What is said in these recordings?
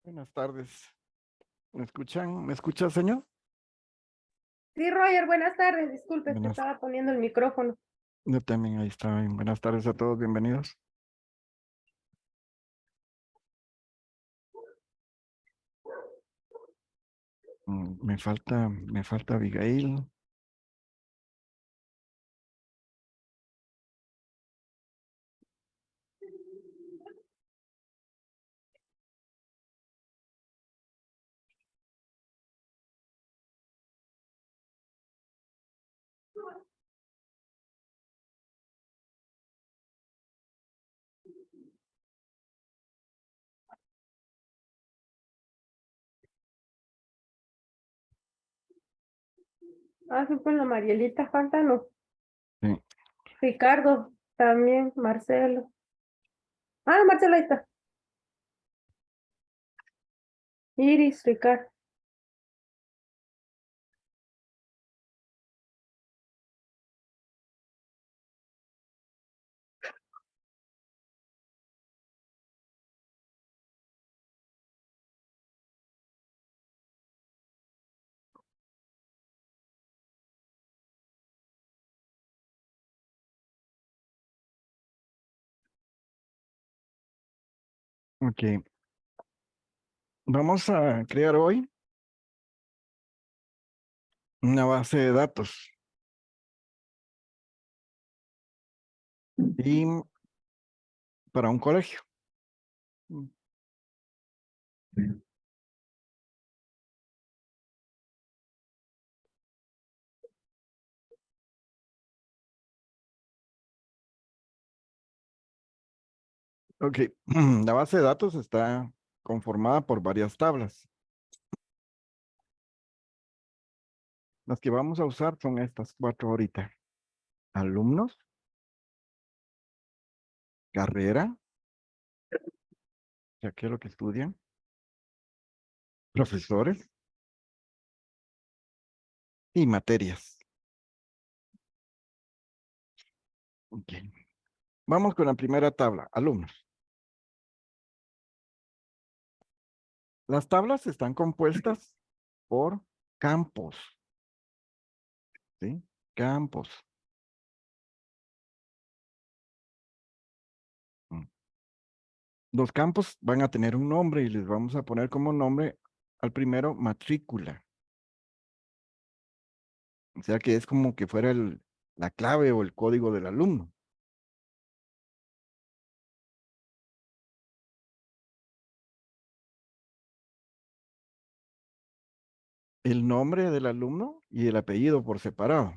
Buenas tardes. ¿Me escuchan? ¿Me escucha, señor? Sí, Roger, buenas tardes. Disculpe, es que Buenas, estaba poniendo el micrófono. yo también ahí está bien. Buenas tardes a todos, bienvenidos. Me falta Abigail. Ah, sí, pues la Marielita falta, no. Sí. Ricardo, también, Marcelo. Ah, Marcelo, ahí está. Iris, Ricardo. Ok. Vamos a crear hoy una base de datos. Y para un colegio. Ok. La base de datos está conformada por varias tablas. Las que vamos a usar son estas 4 ahorita. Alumnos, carrera, ya que es lo que estudian, profesores y materias. Ok. Vamos con la primera tabla, alumnos. Las tablas están compuestas por campos, ¿sí? Campos. Mm. Los campos van a tener un nombre y les vamos a poner como nombre al primero matrícula. O sea que es como que fuera la clave o el código del alumno. El nombre del alumno y el apellido por separado.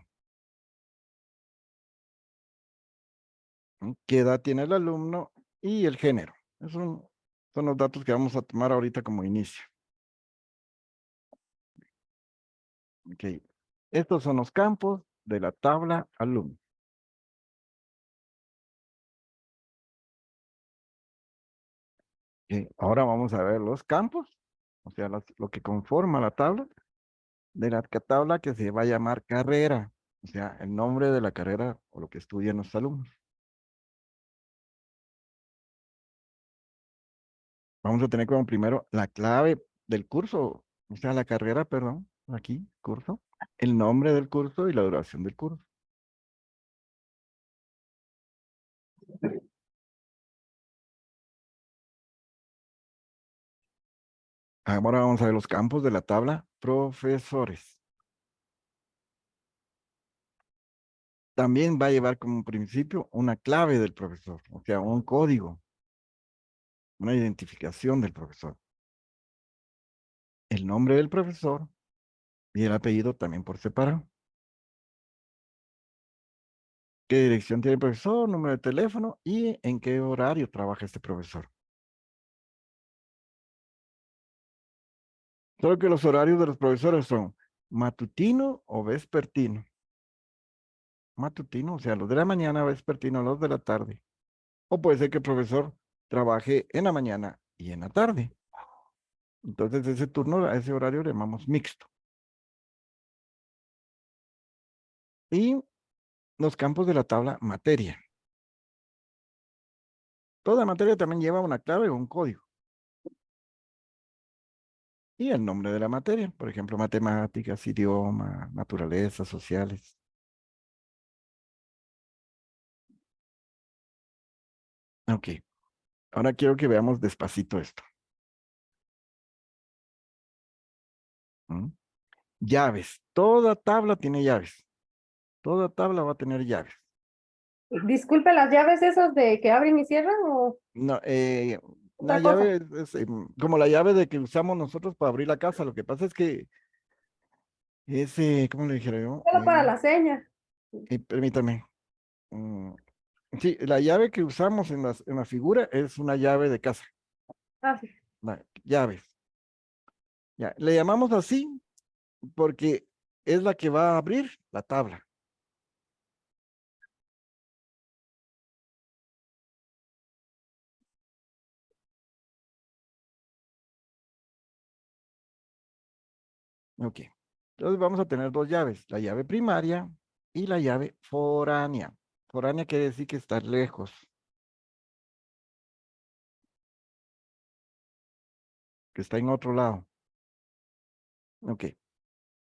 ¿Mm? ¿Qué edad tiene el alumno y el género? Esos son los datos que vamos a tomar ahorita como inicio. Ok. Estos son los campos de la tabla alumno. Ok, ahora vamos a ver los campos, o sea, lo que conforma la tabla, de la tabla que se va a llamar carrera, o sea, el nombre de la carrera o lo que estudian los alumnos. Vamos a tener como primero la clave del curso, o sea, la carrera, perdón, aquí, curso, el nombre del curso y la duración del curso. Ahora vamos a ver los campos de la tabla profesores. También va a llevar como principio una clave del profesor, o sea, un código, una identificación del profesor. El nombre del profesor y el apellido también por separado. ¿Qué dirección tiene el profesor? Número de teléfono y en qué horario trabaja este profesor. Solo que los horarios de los profesores son matutino o vespertino. Matutino, o sea, los de la mañana, vespertino, los de la tarde. O puede ser que el profesor trabaje en la mañana y en la tarde. Entonces, ese turno, a ese horario le llamamos mixto. Y los campos de la tabla materia. Toda materia también lleva una clave o un código. y el nombre de la materia, por ejemplo, matemáticas, idioma, naturaleza, sociales. Ok, ahora quiero que veamos despacito esto. ¿Mm? Llaves, toda tabla tiene llaves. Toda tabla va a tener llaves. Disculpe, ¿las llaves esas de que abren y cierran o No, una otra cosa? llave es, como la llave de que usamos nosotros para abrir la casa. Lo que pasa es que ese, ¿cómo le dijera yo? Solo para la seña. Permítame. Mm, sí, la llave que usamos en la figura es una llave de casa. Ah, sí. Llaves. Ya, le llamamos así porque es la que va a abrir la tabla. Ok. Entonces vamos a tener dos llaves, la llave primaria y la llave foránea. Foránea quiere decir que está lejos, que está en otro lado. Ok.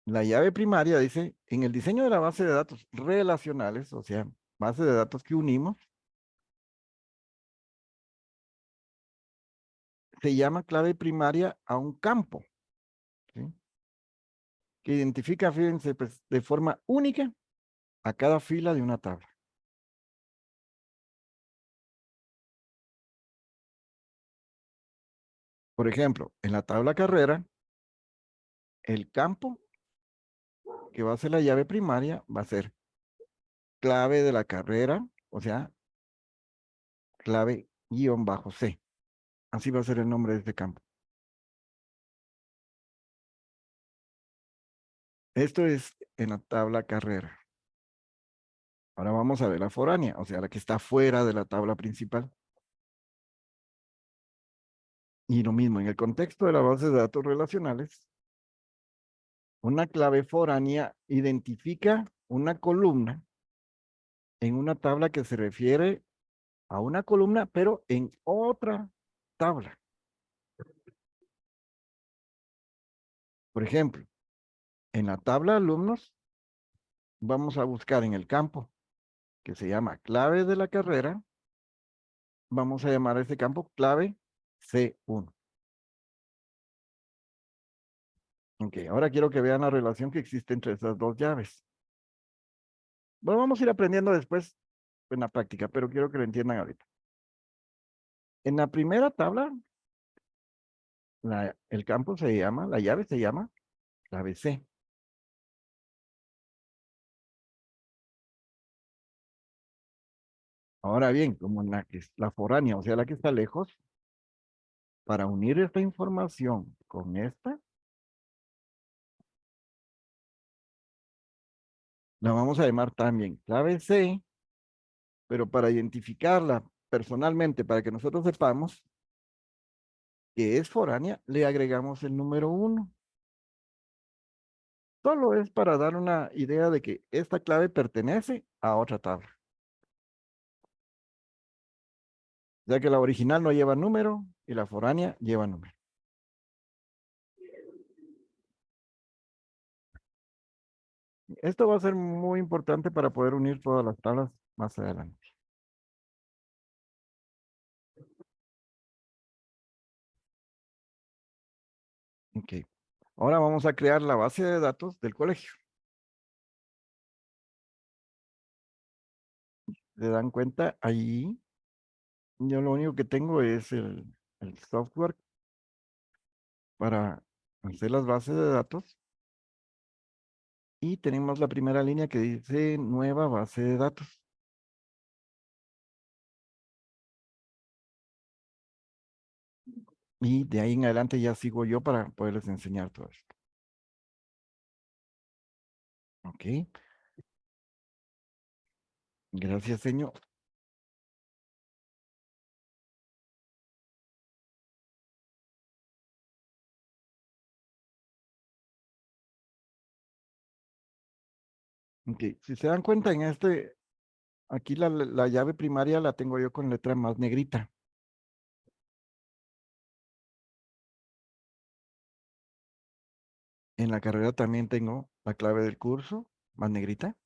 La llave primaria dice, en el diseño de la base de datos relacionales, o sea, base de datos que unimos, se llama clave primaria a un campo, ¿sí? Que identifica, fíjense, pues, de forma única a cada fila de una tabla. Por ejemplo, en la tabla carrera, el campo que va a ser la llave primaria va a ser clave de la carrera, o sea, clave guión bajo C. Así va a ser el nombre de este campo. Esto es en la tabla carrera. Ahora vamos a ver la foránea, o sea, la que está fuera de la tabla principal. Y lo mismo, en el contexto de la base de datos relacionales, una clave foránea identifica una columna en una tabla que se refiere a una columna, pero en otra tabla. Por ejemplo, en la tabla alumnos, vamos a buscar en el campo que se llama clave de la carrera, vamos a llamar a ese campo clave C1. Ok, ahora quiero que vean la relación que existe entre esas dos llaves. Bueno, vamos a ir aprendiendo después en la práctica, pero quiero que lo entiendan ahorita. En la primera tabla, el campo se llama, la llave se llama clave C. Ahora bien, como en la que es la foránea, o sea, la que está lejos, para unir esta información con esta, la vamos a llamar también clave C, pero para identificarla personalmente, para que nosotros sepamos que es foránea, le agregamos el número 1. Solo es para dar una idea de que esta clave pertenece a otra tabla. Ya que la original no lleva número y la foránea lleva número. Esto va a ser muy importante para poder unir todas las tablas más adelante. Ok. Ahora vamos a crear la base de datos del colegio. ¿Se dan cuenta? Ahí yo lo único que tengo es el software para hacer las bases de datos. Y tenemos la primera línea que dice nueva base de datos. Y de ahí en adelante ya sigo yo para poderles enseñar todo esto. Ok. Gracias, señor. Ok. Si se dan cuenta en aquí la llave primaria la tengo yo con letra más negrita. En la carrera también tengo la clave del curso, más negrita.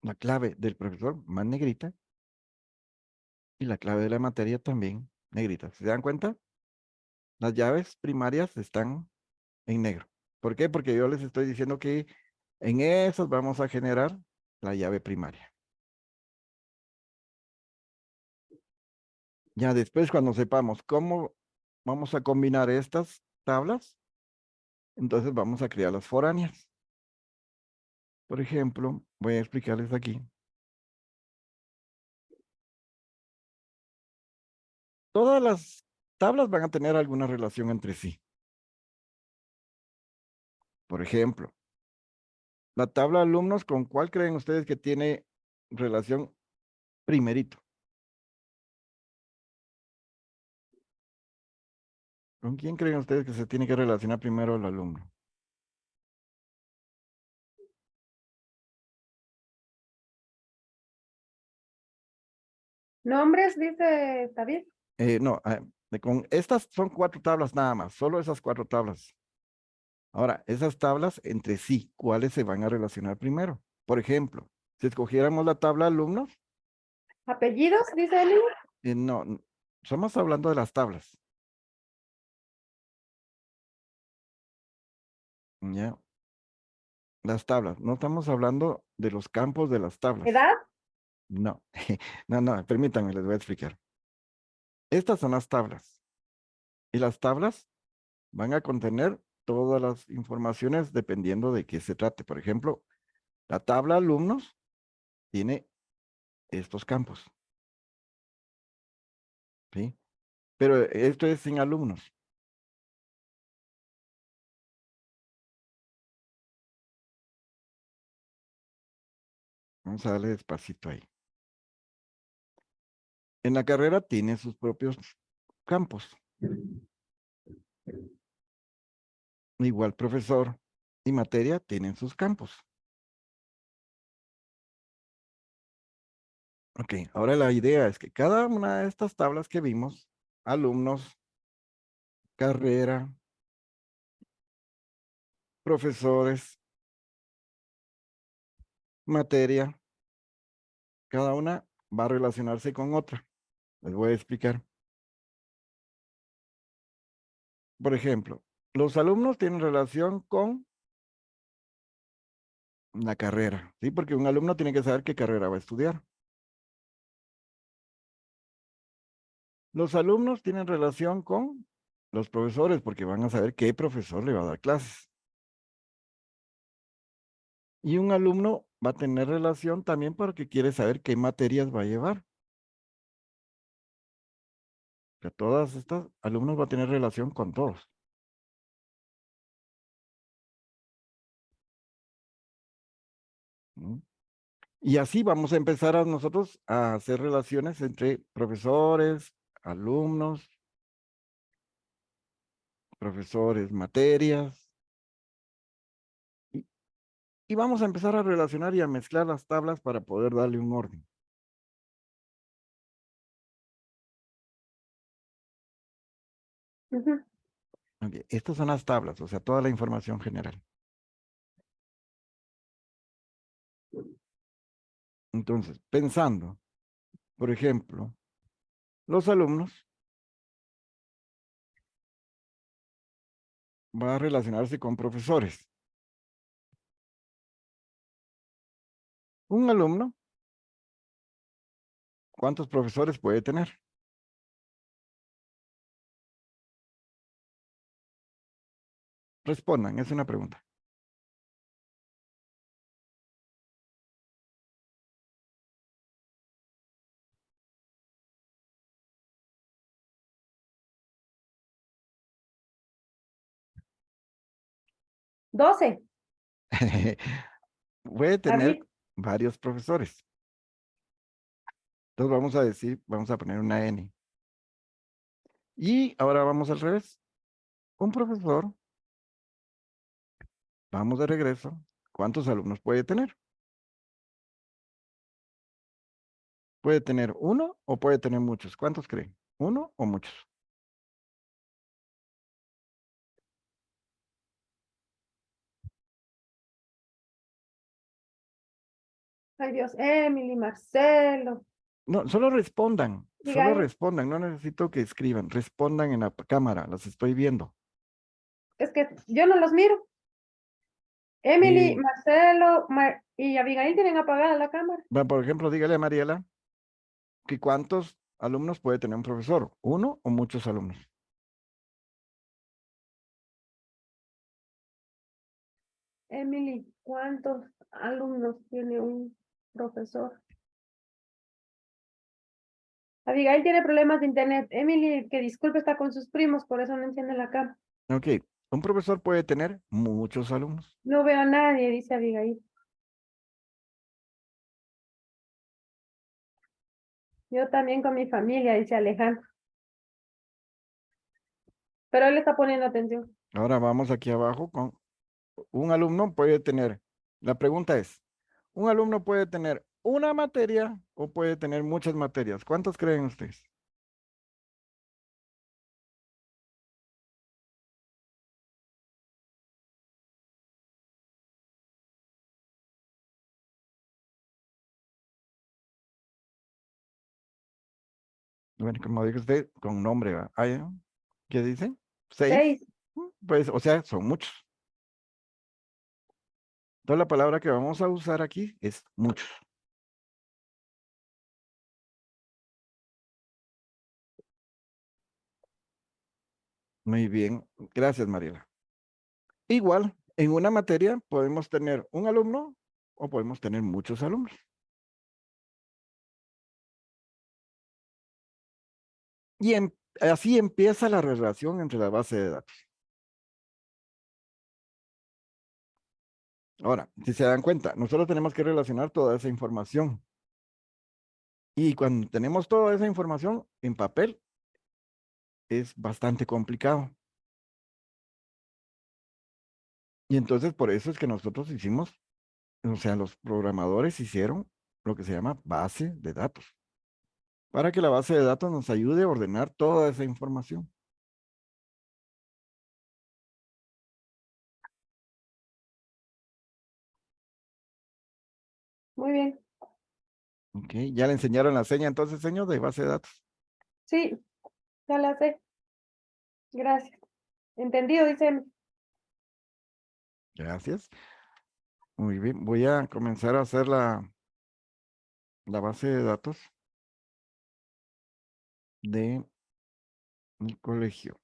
La clave del profesor, más negrita. Y la clave de la materia también, negrita. ¿Se dan cuenta? Las llaves primarias están en negro. ¿Por qué? Porque yo les estoy diciendo que en esas vamos a generar la llave primaria. Ya después, cuando sepamos cómo vamos a combinar estas tablas, entonces vamos a crear las foráneas. Por ejemplo, voy a explicarles aquí. Todas las tablas van a tener alguna relación entre sí. Por ejemplo, la tabla de alumnos, ¿con cuál creen ustedes que tiene relación primerito? ¿Con quién creen ustedes que se tiene que relacionar primero el alumno? Nombres, dice David. No, con estas son 4 tablas nada más, solo esas 4 tablas. Ahora, esas tablas entre sí, ¿cuáles se van a relacionar primero? Por ejemplo, si escogiéramos la tabla alumnos, Apellidos, dice Eli. no, estamos hablando de las tablas, ¿ya? Las tablas, no estamos hablando de los campos de las tablas. Edad. No, no, permítanme, les voy a explicar. Estas son las tablas. Y las tablas van a contener todas las informaciones dependiendo de qué se trate. Por ejemplo, la tabla alumnos tiene estos campos, ¿sí? Pero esto es sin alumnos. Vamos a darle despacito ahí. En la carrera tiene sus propios campos. Igual profesor y materia tienen sus campos. Ok, ahora la idea es que cada una de estas tablas que vimos, alumnos, carrera, profesores, materia, cada una va a relacionarse con otra. Les voy a explicar. Por ejemplo, los alumnos tienen relación con la carrera, ¿sí? Porque un alumno tiene que saber qué carrera va a estudiar. Los alumnos tienen relación con los profesores porque van a saber qué profesor le va a dar clases. Y un alumno va a tener relación también porque quiere saber qué materias va a llevar. Que todas estas alumnos va a tener relación con todos. ¿Mm? Y así vamos a empezar a nosotros a hacer relaciones entre profesores, alumnos, profesores, materias. Y, y vamos a empezar a relacionar y a mezclar las tablas para poder darle un orden. Ujú. Ok, estas son las tablas, o sea, toda la información general. Entonces, pensando, por ejemplo, los alumnos van a relacionarse con profesores. Un alumno, ¿cuántos profesores puede tener? Respondan, es una pregunta. 12. Puede tener David. varios profesores. Entonces vamos a decir, vamos a poner una N. Y ahora vamos al revés. Un profesor, vamos de regreso. ¿Cuántos alumnos puede tener? ¿Puede tener uno o puede tener muchos? ¿Cuántos creen? ¿Uno o muchos? Ay, Dios, Emily, Marcelo. No, solo Diga, respondan, no necesito que escriban, respondan en la cámara, las estoy viendo. es que yo no los miro. Emily, Y, Marcelo, y Abigail tienen apagada la cámara. por ejemplo, dígale a Mariela que cuántos alumnos puede tener un profesor, uno o muchos alumnos. Emily, ¿cuántos alumnos tiene un profesor? Abigail tiene problemas de internet. Emily, que disculpe, está con sus primos, por eso no enciende la cámara. Ok, un profesor puede tener muchos alumnos. No veo a nadie, dice Abigail. Yo también con mi familia, dice Alejandro. Pero él está poniendo atención. Ahora vamos aquí abajo con un alumno puede tener, la pregunta es, ¿un alumno puede tener una materia o puede tener muchas materias? ¿Cuántos creen ustedes? Bueno, como dijo usted, con nombre, ¿va? Ah, ya. ¿Qué dice? ¿Seis? 6. Pues, o sea, son muchos. Entonces la palabra que vamos a usar aquí es muchos. Muy bien, gracias Mariela. Igual, en una materia podemos tener un alumno o podemos tener muchos alumnos. Y así empieza la relación entre la base de datos. Ahora, si se dan cuenta, nosotros tenemos que relacionar toda esa información. Y cuando tenemos toda esa información en papel, es bastante complicado. Y entonces por eso es que nosotros hicimos, o sea, los programadores hicieron lo que se llama base de datos, para que la base de datos nos ayude a ordenar toda esa información. Muy bien. Ok, ya le enseñaron la seña entonces, señor, de base de datos. Sí, ya la sé. Gracias. Entendido, dice Emily. Gracias. Muy bien, voy a comenzar a hacer la base de datos de mi colegio.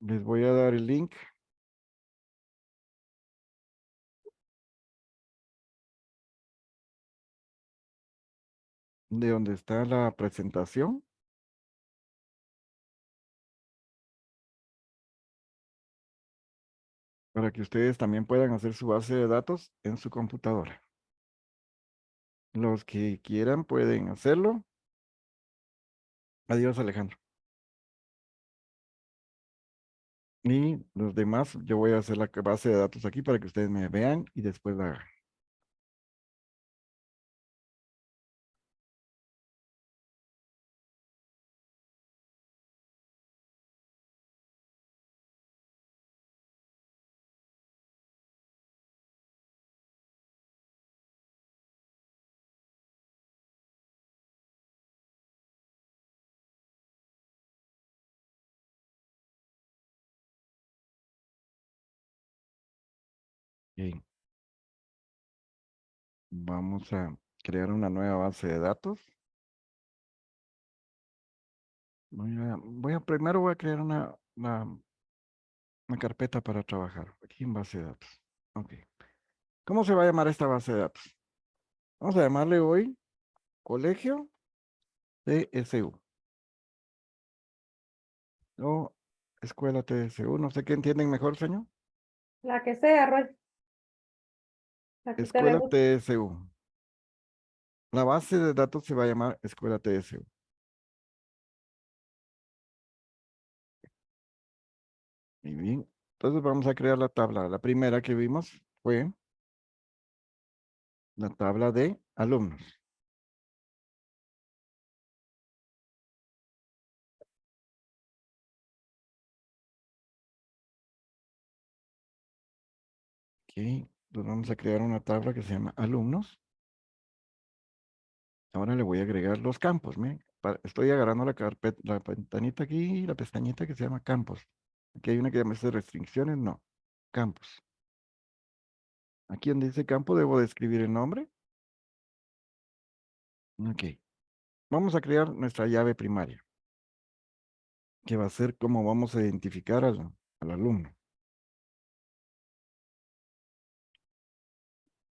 Les voy a dar el link de donde está la presentación para que ustedes también puedan hacer su base de datos en su computadora. Los que quieran pueden hacerlo. Adiós, Alejandro. Y los demás, yo voy a hacer la base de datos aquí para que ustedes me vean y después la hagan. Ok, vamos a crear una nueva base de datos. Primero voy a crear una carpeta para trabajar aquí en base de datos. Ok. ¿Cómo se va a llamar esta base de datos? Vamos a llamarle hoy Colegio TSU o Escuela TSU. No sé qué entienden mejor, señor. La que sea, Roy. La que a usted le Escuela guste. TSU. La base de datos se va a llamar Escuela TSU. Muy bien. Entonces vamos a crear la tabla. La primera que vimos fue la tabla de alumnos. Ok. Entonces vamos a crear una tabla que se llama alumnos. Ahora le voy a agregar los campos. Estoy agarrando la carpeta, la ventanita aquí, la pestañita que se llama campos. Aquí hay una que llama restricciones, no, campos. Aquí donde dice campo debo de escribir el nombre. Ok. Vamos a crear nuestra llave primaria, que va a ser como vamos a identificar al alumno.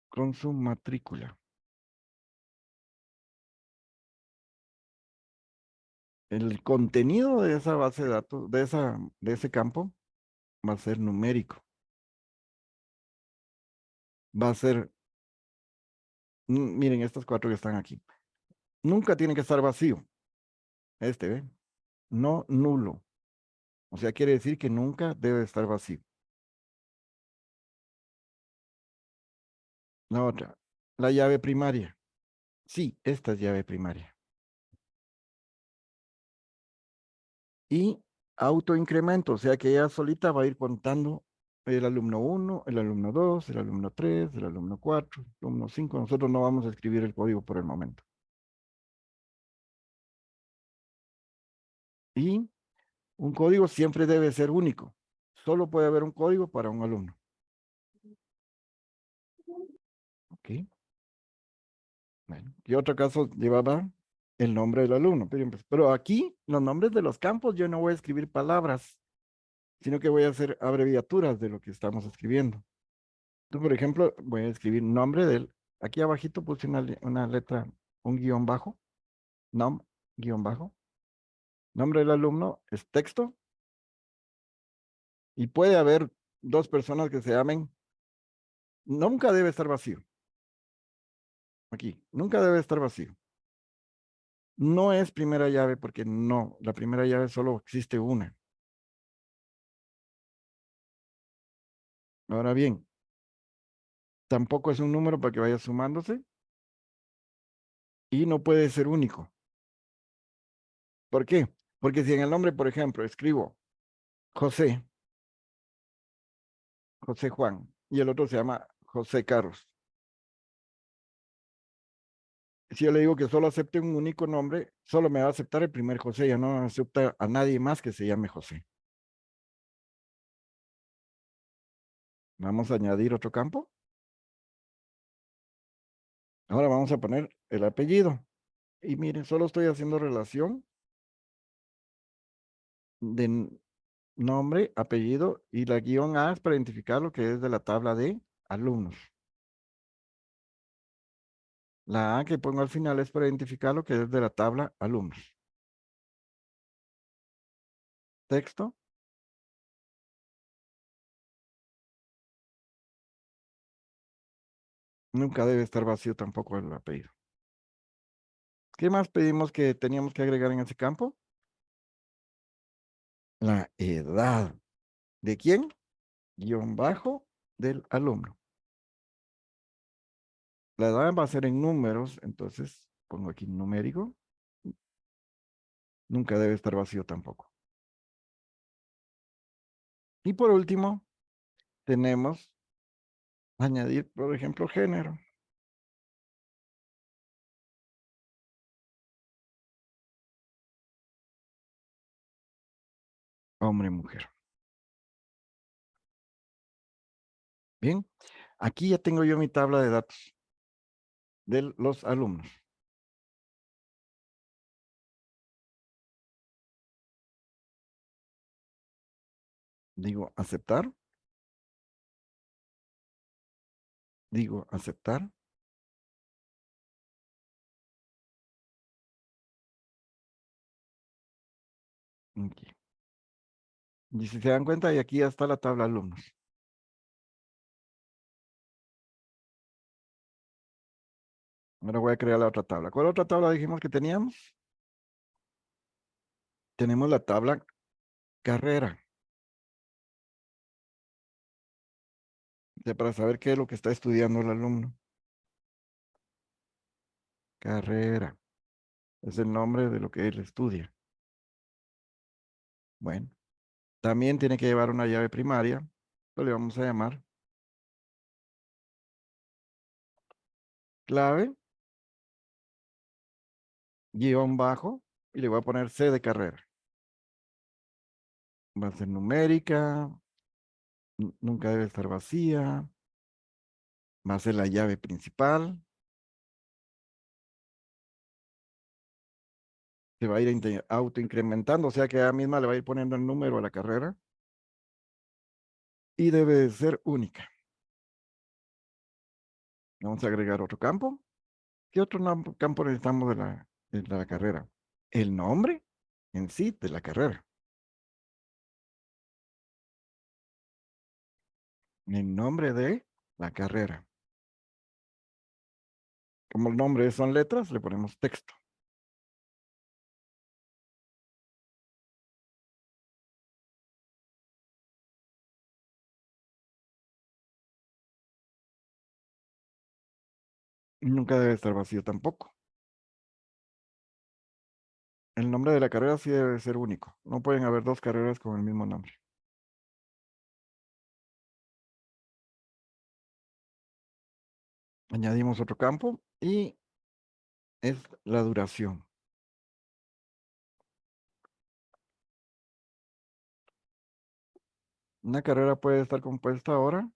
Con su matrícula. El contenido de esa base de datos, de ese campo, va a ser numérico. Va a ser, miren, estos cuatro que están aquí. Nunca tiene que estar vacío. ¿Ve? No nulo. O sea, quiere decir que nunca debe estar vacío. La otra, la llave primaria. Sí, esta es llave primaria. Y autoincremento, o sea que ella solita va a ir contando el alumno 1, el alumno 2, el alumno 3, el alumno 4, el alumno 5. Nosotros no vamos a escribir el código por el momento. Y un código siempre debe ser único. Solo puede haber un código para un alumno. Ok. Bueno, y otro caso llevaba el nombre del alumno. Pero aquí, los nombres de los campos, yo no voy a escribir palabras, sino que voy a hacer abreviaturas de lo que estamos escribiendo. Entonces, por ejemplo, voy a escribir nombre del, aquí abajito puse una letra, un guión bajo, guión bajo. Nombre del alumno es texto y puede haber dos personas que se llamen, nunca debe estar vacío. Aquí, nunca debe estar vacío. No es primera llave porque no, la primera llave solo existe una. Ahora bien, tampoco es un número para que vaya sumándose y no puede ser único. ¿Por qué? Porque si en el nombre, por ejemplo, escribo José, José Juan, y el otro se llama José Carlos. Si yo le digo que solo acepte un único nombre, solo me va a aceptar el primer José, ya no acepta a nadie más que se llame José. Vamos a añadir otro campo. Ahora vamos a poner el apellido. Y miren, solo estoy haciendo relación de nombre, apellido y la guión A es para identificar lo que es de la tabla de alumnos. La A que pongo al final es para identificar lo que es de la tabla alumnos. Texto. Nunca debe estar vacío tampoco el apellido. ¿Qué más pedimos que teníamos que agregar en ese campo? La edad. ¿De quién? Guión bajo del alumno. La edad va a ser en números, entonces pongo aquí numérico. Nunca debe estar vacío tampoco. Y por último, tenemos añadir, por ejemplo, género. Hombre, mujer. Bien, aquí ya tengo yo mi tabla de datos de los alumnos. Digo aceptar. Digo aceptar. Aquí. Y si se dan cuenta, y aquí ya está la tabla alumnos. Ahora voy a crear la otra tabla. ¿Cuál otra tabla dijimos que teníamos? Tenemos la tabla carrera. Ya para saber qué es lo que está estudiando el alumno. Carrera. Es el nombre de lo que él estudia. Bueno. También tiene que llevar una llave primaria. Lo le vamos a llamar clave, guión bajo, y le voy a poner C de carrera. Va a ser numérica, nunca debe estar vacía, va a ser la llave principal, se va a ir autoincrementando, o sea que ella misma le va a ir poniendo el número a la carrera y debe de ser única. Vamos a agregar otro campo. ¿Qué otro campo necesitamos de la carrera? El nombre en sí de la carrera. El nombre de la carrera. Como el nombre son letras, le ponemos texto. Y nunca debe estar vacío tampoco. El nombre de la carrera sí debe ser único. No pueden haber dos carreras con el mismo nombre. Añadimos otro campo y es la duración. Una carrera puede estar compuesta ahora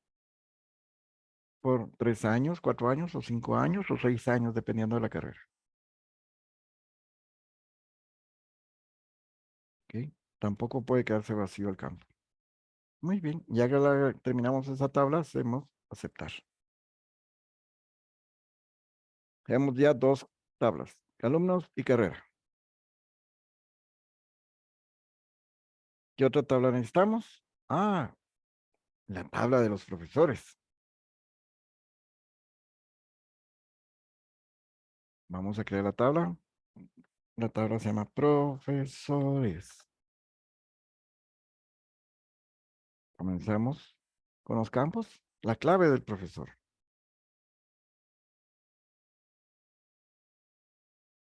por 3 años, 4 años, o 5 años, o 6 años, dependiendo de la carrera. ¿Ok? Tampoco puede quedarse vacío el campo. Muy bien, ya que terminamos esa tabla, hacemos aceptar. Tenemos ya dos tablas, alumnos y carrera. ¿Qué otra tabla necesitamos? Ah, la tabla de los profesores. Vamos a crear la tabla. La tabla se llama profesores. Comenzamos con los campos. La clave del profesor.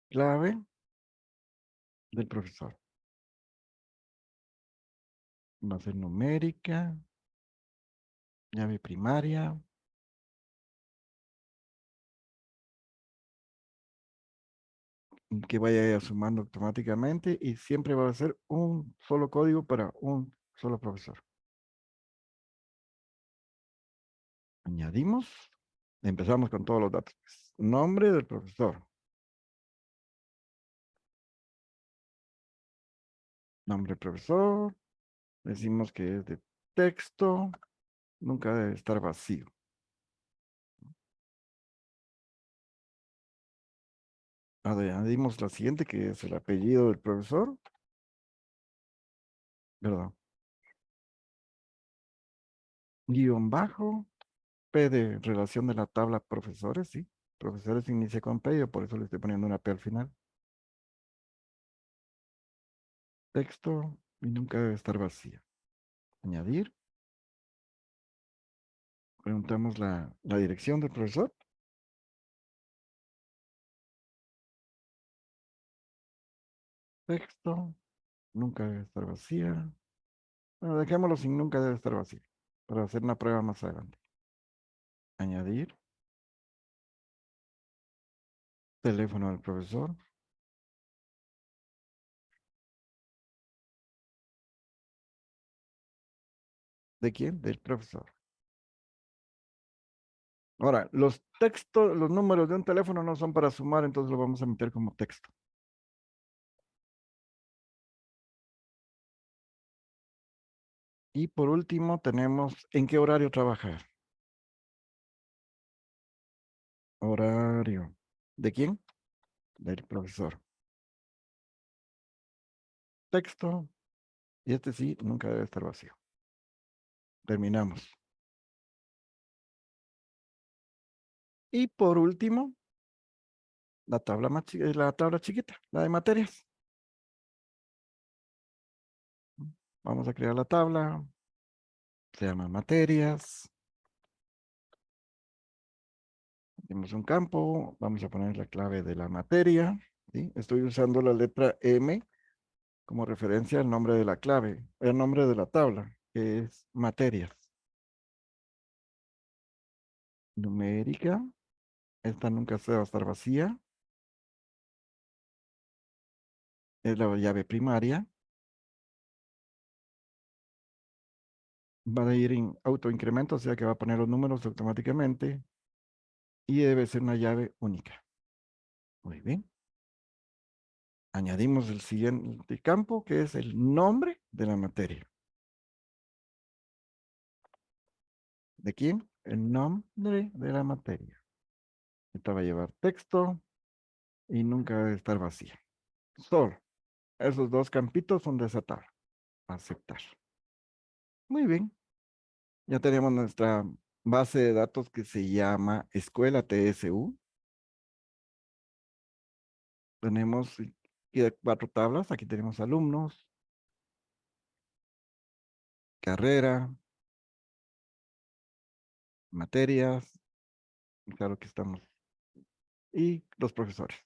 Clave del profesor. Va a ser numérica, llave primaria, que vaya sumando automáticamente y siempre va a ser un solo código para un solo profesor. Añadimos, empezamos con todos los datos. Nombre del profesor. Nombre del profesor. Decimos que es de texto. Nunca debe estar vacío. Añadimos la siguiente, que es el apellido del profesor. ¿Verdad? Guión bajo. P de relación de la tabla profesores, sí. Profesores inicia con P, yo por eso le estoy poniendo una P al final. Texto y nunca debe estar vacía. Añadir. Preguntamos la dirección del profesor. Texto. Nunca debe estar vacía. Bueno, dejémoslo sin nunca debe estar vacía. Para hacer una prueba más adelante. Añadir. Teléfono del profesor. ¿De quién? Del profesor. Ahora, los textos, los números de un teléfono no son para sumar, entonces lo vamos a meter como texto. Y por último tenemos en qué horario trabajar. Horario. ¿De quién? Del profesor. Texto. Y este sí, nunca debe estar vacío. Terminamos. Y por último, la tabla chiquita, la de materias. Vamos a crear la tabla. Se llama materias. Tenemos un campo. Vamos a poner la clave de la materia. ¿Sí? Estoy usando la letra M como referencia al nombre de la clave, el nombre de la tabla, que es materias. Numérica. Esta nunca se va a estar vacía. Es la llave primaria. Va a ir en autoincremento, o sea que va a poner los números automáticamente. Y debe ser una llave única. Muy bien. Añadimos el siguiente campo, que es el nombre de la materia. ¿De quién? El nombre de la materia. Esta va a llevar texto y nunca debe estar vacía. Solo esos dos campitos son de esa tabla. Aceptar. Muy bien. Ya tenemos nuestra base de datos que se llama Escuela TSU. Tenemos cuatro tablas. Aquí tenemos alumnos, carrera, materias, claro que estamos, y los profesores.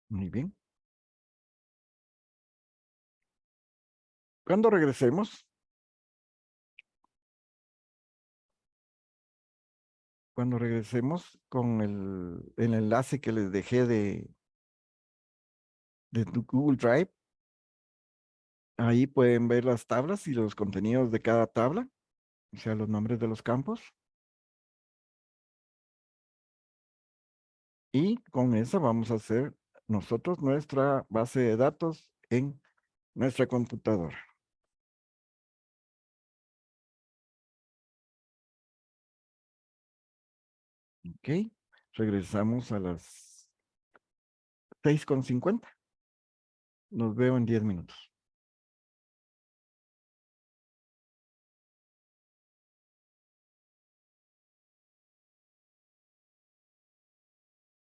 Muy bien. Cuando regresemos, con el enlace que les dejé de tu Google Drive, ahí pueden ver las tablas y los contenidos de cada tabla, o sea, los nombres de los campos. Y con eso vamos a hacer nosotros nuestra base de datos en nuestra computadora. Ok, regresamos a las 6:50. Nos veo en 10 minutos.